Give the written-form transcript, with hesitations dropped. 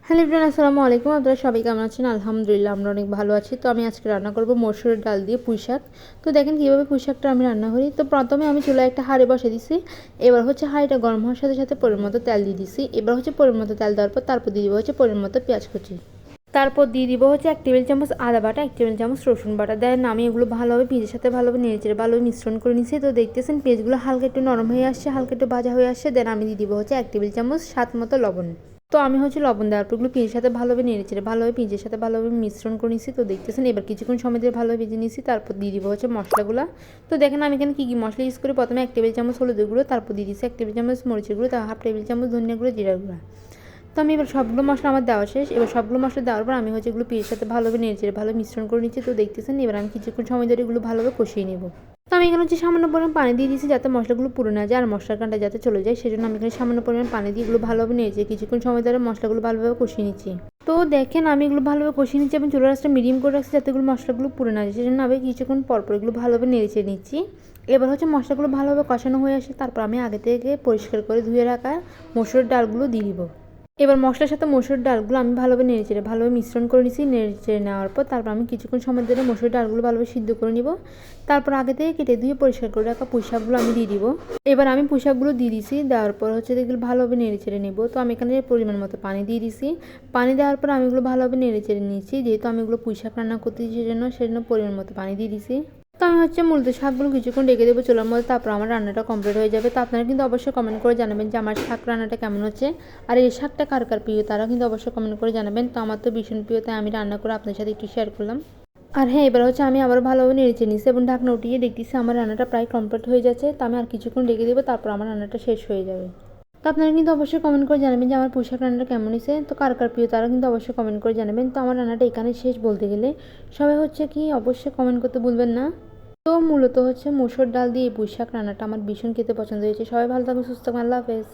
Hello everyone, আসসালামু আলাইকুম। আপনারা সবাই কেমন আছেন? আলহামদুলিল্লাহ আমরা অনেক ভালো আছি। তো আমি আজকে রান্না করব মসুরের ডাল দিয়ে পুঁই শাক। তো দেখেন কীভাবে পুঁই শাকটা আমি রান্না করি। তো প্রথমে আমি চুলায় একটা হাঁড়ি বসিয়ে দিছি। এবার হচ্ছে হাঁড়িটা গরম হওয়ার সাথে সাথে পরিমাণ মতো তেল দিয়ে দিছি। এবার হচ্ছে পরিমাণ মতো তেল দেওয়ার পর তারপর দিয়ে দিব হচ্ছে পরিমাণ মতো পেঁয়াজ কুচি। তারপর দিয়ে দিব হচ্ছে 1 টেবিল চামচ আদা বাটা, 1 টেবিল চামচ রসুন বাটা। দেন আমি এগুলো ভালোভাবে পেঁয়াজের সাথে ভালোভাবে নেড়েচেড়ে ভালোভাবে মিশ্রণ করে নিচ্ছি। তো দেখতেছেন পেঁয়াজগুলো হালকা একটু নরম হয়ে আসছে, হালকা একটু ভাজা হয়ে আসছে। দেন আমি দিয়ে দিব হচ্ছে 1 টেবিল চামচ স্বাদ মতো লবণ। তো আমি হচ্ছে লবণ দেওয়ার পর এগুলো পেঁয়াজের সাথে ভালোভাবে নেড়েচেড়ে ভালোভাবে পেঁয়াজের সাথে ভালোভাবে মিশ্রণ করে নিচ্ছি। তো দেখতেছেন এবার কিছুক্ষণ সময় ধরে ভালোভাবে ভেজে নিচ্ছি। তারপর দিয়ে দিব হচ্ছে মশলাগুলো। তো দেখেন আমি এখানে কী কী মশলা ইউজ করি। প্রথমে 1 টেবিল চামচ হলুদের গুঁড়ো, তারপর দিয়ে দিচ্ছি 1 টেবিল চামচ মরিচের গুঁড়ো, তার 1/2 টেবিল চামচ ধনিয়া গুঁড়ো, জিরার গুঁড়ো। তো আমি এবার সবগুলো মশলা আমার দেওয়া শেষ। এবার সবগুলো মশলা দেওয়ার পর আমি হচ্ছে এগুলো পেঁয়াজের সাথে ভালোভাবে নেড়েচেড়ে ভালো মিশ্রণ করে নিচ্ছি। তো দেখতেছেন এবার আমি কিছুক্ষণ সময় ধরে এগুলো ভালোভাবে কষিয়ে নেব। তো আমি এখানে হচ্ছে সামান্য পরিমাণ পানি দিয়ে দিয়েছি যাতে মশলাগুলো পুড়ে না যায় আর মশলার কাঁটা যাতে চলে যায়, সেজন্য আমি এখানে সামান্য পরিমাণ পানি দিয়ে এগুলো ভালোভাবে নিয়েছি। কিছুক্ষণ সময় ধরে মশলাগুলো ভালোভাবে কষিয়ে নিচ্ছি। তো দেখেন আমি এগুলো ভালোভাবে কষিয়ে নিচ্ছি এবং চুলার আঁচটা মিডিয়াম করে রাখছি যাতে এগুলো মশলাগুলো পুড়ে না যায়, সেজন্য আমি কিছুক্ষণ পরপর এগুলো ভালোভাবে নেড়েচেড়ে নিচ্ছি। এবার হচ্ছে মশলাগুলো ভালোভাবে কষানো হয়ে আসে, তারপর আমি আগে থেকে পরিষ্কার করে ধুয়ে রাখা মসুরের ডালগুলো দিয়ে দিব। এবার মশলার সাথে মসুর ডালগুলো আমি ভালোভাবে নেড়েচেড়ে ভালোভাবে মিশ্রণ করে নিচ্ছি। নেড়েচেড়ে নেওয়ার পর তারপর আমি কিছুক্ষণ সময় ধরে মসুর ডালগুলো ভালোভাবে সিদ্ধ করে নিব। তারপর আগে থেকে কেটে ধুয়ে পরিষ্কার করে রাখা পুঁই শাকগুলো আমি দিয়ে দিব। এবার আমি পুঁই শাকগুলো দিয়ে দিছি। দেওয়ার পর হচ্ছে এগুলো ভালোভাবে নেড়েচেড়ে নেব। তো আমি এখানে পরিমাণ মতো পানি দিয়ে দিছি। পানি দেওয়ার পর আমি এগুলো ভালোভাবে নেড়েচেড়ে নিচ্ছি। যেহেতু আমি এগুলো পুঁই শাক রান্না করতেছি সেজন্য পরিমাণ মতো পানি দিয়ে দিছি। তো আমি হচ্ছে মূলত শাকগুলো কিছুক্ষণ রেখে দেবো চুলার মধ্যে, তারপর আমার রান্নাটা কমপ্লিট হয়ে যাবে। তো আপনারা কিন্তু অবশ্যই কমেন্ট করে জানাবেন যে আমার শাক রান্নাটা কেমন হচ্ছে, আর এই শাকটা কার কার প্রিয় তারাও কিন্তু অবশ্যই কমেন্ট করে জানাবেন। তো আমার তো ভীষণ প্রিয়, তাই আমি রান্না করে আপনার সাথে একটু শেয়ার করলাম। আর হ্যাঁ, এবার হচ্ছে আমি আবার ভালোভাবে নেড়েচে নিচ্ছি এবং ঢাকনা উঠিয়ে দেখতেছি আমার রান্নাটা প্রায় কমপ্লিট হয়ে যাচ্ছে। তো আমি আর কিছুক্ষণ রেখে দেবো, তারপর আমার রান্নাটা শেষ হয়ে যাবে। তো আপনারা কিন্তু অবশ্যই কমেন্ট করে জানাবেন যে আমার পুঁই শাক রান্নাটা কেমন হয়েছে। তো কার কার প্রিয় তারা কিন্তু অবশ্যই কমেন্ট করে জানাবেন। তো আমার রান্নাটা এখানে শেষ বলতে গেলে। সবাই হচ্ছে কি অবশ্যই কমেন্ট করতে ভুলবেন না। তো মূলত হচ্ছে মসুর ডাল দিয়ে পুঁই শাক রান্নাটা আমার ভীষণ খেতে পছন্দ হয়েছে। সবাই ভালো থাকবেন, সুস্থ থাকবেন, আল্লাহ হাফেজ।